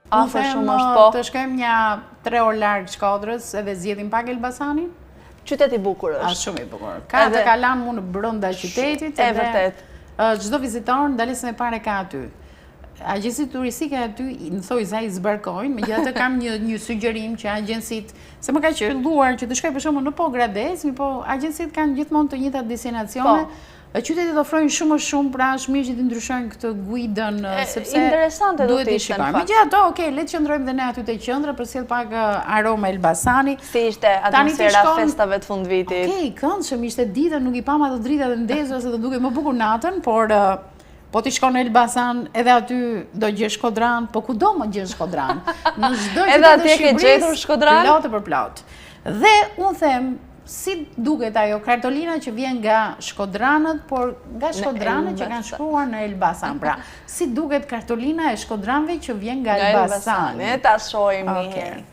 Afër shumë është po. Të shkojmë një 3 orë larg Shkodrës edhe zgjedhim pak Elbasanin. Qytet i bukur është. Është shumë i bukur. Ka të kalan mu në brenda qytetit. E vërtet. Çdo vizitor ndalesën e parë ka aty. Agjensitë turistike aty në thoj sa i zbarkojnë, megjithatë kam një sugjerim që agjensitë, se më ka qelluar që të shkoj për shembull në Pogradec, po agjensitë kanë gjithmonë të njëjtat destinacione. Qytetet ofrojnë shumë më shumë, pra është mirë që të ndryshojnë këtë guidën, sepse interesante duhet të shikojmë. Megjithatë, okay, le të qëndrojmë dhe ne aty te qendra për sjell pak aroma Elbasani. Si ishte atmosfera festave të fundvitit? Okej, këndshëm ishte dita, nuk i pam ato drita të ndezura se do duket më bukur natën, por po ti shkon në Elbasan, edhe aty do gjesh Shkodran, po kudo më gjesh Shkodran. Në çdo edhe atje ke gjetur Shkodran? Plot për plot. Dhe unë them, si duket ajo kartolina që vjen nga Shkodranët, por nga Shkodranët që kanë shkruar në Elbasan. Pra, si duket kartolina e Shkodranëve që vjen nga Elbasani? Ne ta shohim një herë.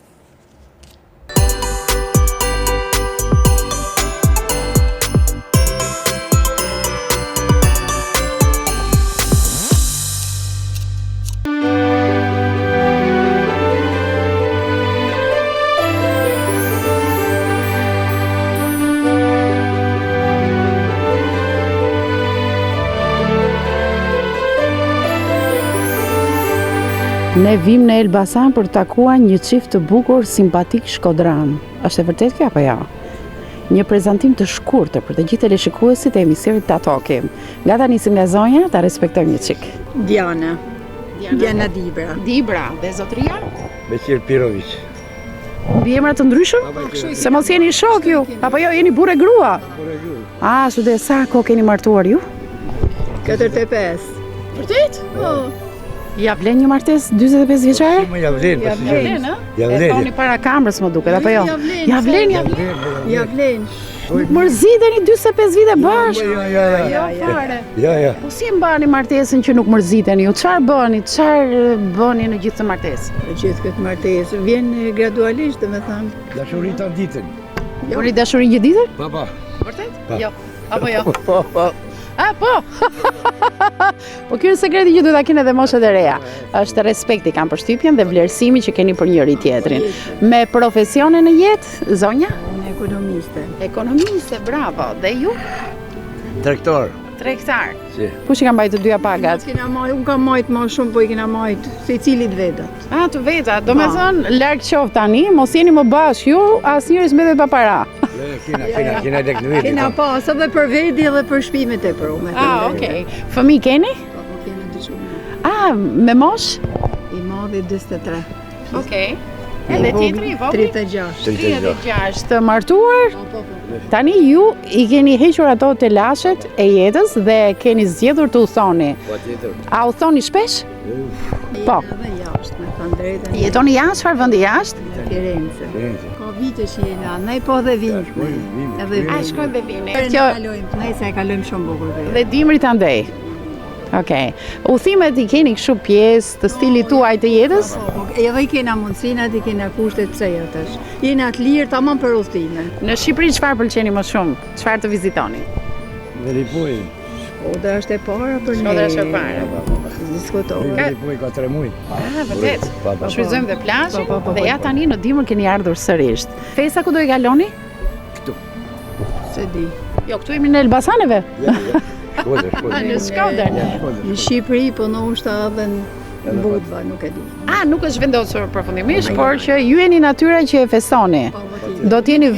Ne vim në Elbasan për takuar një çift të bukur, simpatik Shkodran. Është e vërtet kjo apo jo? Një prezantim të shkurtër për të gjithë teleshikuesit e emisionit Ta Tokim. Nga ta nisim nga zonja, ta respektojmë një çik. Diana Dibra. Dibra dhe zotëria? Beqir Pirović. Mbi emra të ndryshëm? Se mos jeni shok ju, apo jo jeni burrë grua? Ah, su dhe sa kohë keni martuar ju? 45. Vërtet? Ja vlen një martesë 45 vjeçare? Ja vlen. Ja vlen. E thoni para kamerës më duket apo jo? Ja vlen. Ja vlen. Nuk mërziteni 45 vite bashkë? Jo, fare. Ja. Po si e mbani martesën që nuk mërziteni? Çfarë bëni? Çfarë bëni në gjithë këtë martesë? Në gjithë këtë martesë vjen gradualisht, domethënë. Dashuri ta ditën. Bëni dashuri një ditë? Pa. Vërtet? Jo. Apo jo? Po. Ah, po! Po kjo është sekreti që duhet ta keni edhe moshat e reja. Është respekti, kanë përshtypjen dhe vlerësimi që keni për njëri tjetrin. Me profesione në jetë, zonja? Unë ekonomiste. Ekonomiste, bravo. Dhe ju? Tregtar. Tregtar. Si. Kush i ka mbajtur dyja pagat? Unë kam majt më shumë, po i kena majt secilit vetat. Ah, të vetat. Do me thënë, larg qof tani, mos jeni më bashkë ju, asnjëri s'mbetet pa para. Kena lek në veti. Kena pas edhe për vedi edhe për shtëpimet e për. Ah, okay. Fëmijë keni? Po kena dy shumë. Ah, me mosh? I madhi 43. Okay. Edhe tjetri i vogël? 36. Të martuar? Po. Tani ju i keni hequr ato të lashet e jetës dhe keni zgjedhur të udhoni. Po tjetër. A udhoni shpesh? Po. Edhe jashtë, me thënë drejtën. Jetoni jashtë, çfarë vendi jashtë? Firenze. Ka vite që jena, ne po dhe vim. Edhe A shkojnë dhe vini? Ne se e kalojmë shumë bukur. Dhe dimrit andej. Okej. Udhimet i keni kështu pjesë të stilit tuaj të jetës? Edhe i kena mundësinat, i kena kushtet pse jetësh. Jena të lirë tamam për udhime. Në Shqipëri çfarë pëlqeni më shumë? Çfarë të vizitoni? Veripoj. Shkodra është e para për ne. Shkodra është e para. Diskutojmë. Veripoj ka 3 muaj. Ah, vërtet. Shfrytëzojmë dhe plazhin dhe ja tani në dimër keni ardhur sërish. Festa ku do i kaloni? Këtu. Se di. Jo, këtu jemi në Elbasaneve. Shkodër. Në Shkodër. Në Shqipëri, po ndoshta edhe në Budva, nuk e di. Ah, nuk është vendosur përfundimisht, por që ju jeni natyra që e festoni. Do t'jeni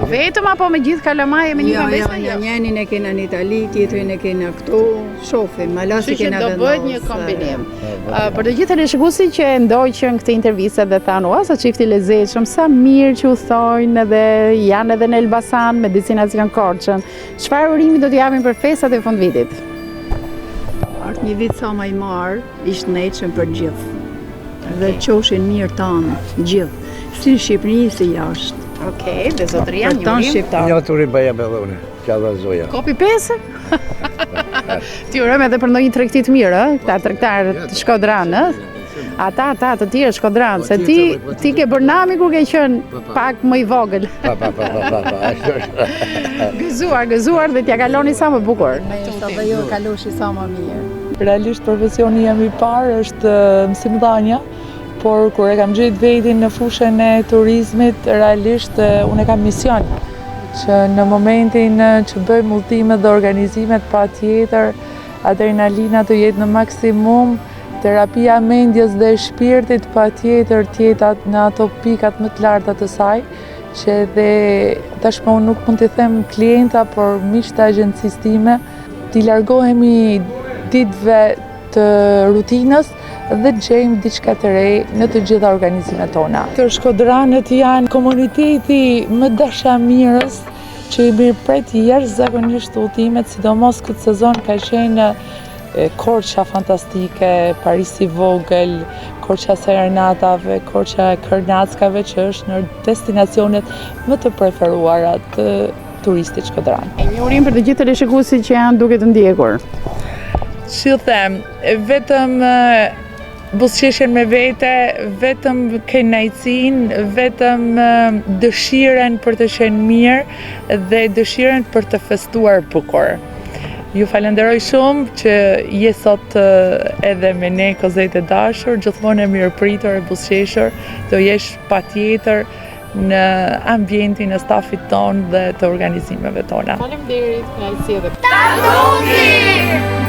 vetëm apo me gjithë kalamaje me një festa? Jo, njënin e kena në Itali, tjetrin e kena këtu, shofim, malasi kena vendosur. Do bëhet një kombinim. Për të gjithë teleshikuesit që ndoqën këtë intervistë dhe thanë, "Ua, sa çifti i lezetshëm, sa mirë që udhtojnë dhe janë edhe në Elbasan me destinacion Korçën." Çfarë urimi do t'i japin për festat e fundvitit? Art një vit sa më i marr, ishte nëjtshëm për gjithë. Dhe qoshin mirë tanë, gjithë, si në Shqipëri, si jashtë. Okej, dhe zotëria Për tanë shqiptarë. Një turin bëja bellone, që dha zoja. Kopi 5? Ti urojmë edhe për ndonjë tregti të mirë, këta tregtarë të Shkodran, Ata të tjerë Shkodran, se ti ke bërë nami kur ke qenë pak më i vogël. Pa, ashtu është. Gëzuar dhe t'ja kaloni sa më bukur. Dhe jo kaloshi sa më mirë. Realisht profesioni jam i parë është mësimdhënia, por kur e kam gjetë vetin në fushën e turizmit, realisht unë e kam mision që në momentin që bëjmë udhëtimet dhe organizimet, patjetër adrenalina të jetë në maksimum, terapia mendjes dhe shpirtit patjetër të jetë në ato pikat më të larta të saj, që dhe tashmë unë nuk mund të them klienta, por miq të agjencisë time, t'i largohemi ditëve të rutinës dhe gjejmë diçka të re në të gjitha organizimet tona. Të shkodranët janë komuniteti më dashamirës që i mirëpret jashtëzakonisht udhëtimet, sidomos këtë sezon ka qenë Korça fantastike, Parisi vogël, Korça Serenatave, Korça Kërnackave, që është në destinacionet më të preferuara të turistit shkodran. Një urim për të gjithë teleshikuesit që janë duke të ndjekur. Që them, vetëm buzëqeshjen me vete, vetëm kënaqësinë, vetëm dëshiren për të qenë mirë dhe dëshiren për të festuar bukur. Ju falenderoj shumë që je sot edhe me ne kozet e dashur, gjithmonë e mirëpritur e buzëqeshur, do jesh patjetër në ambientin e stafit ton dhe të organizimeve tona. Faleminderit, kënaqësi edhe. Ta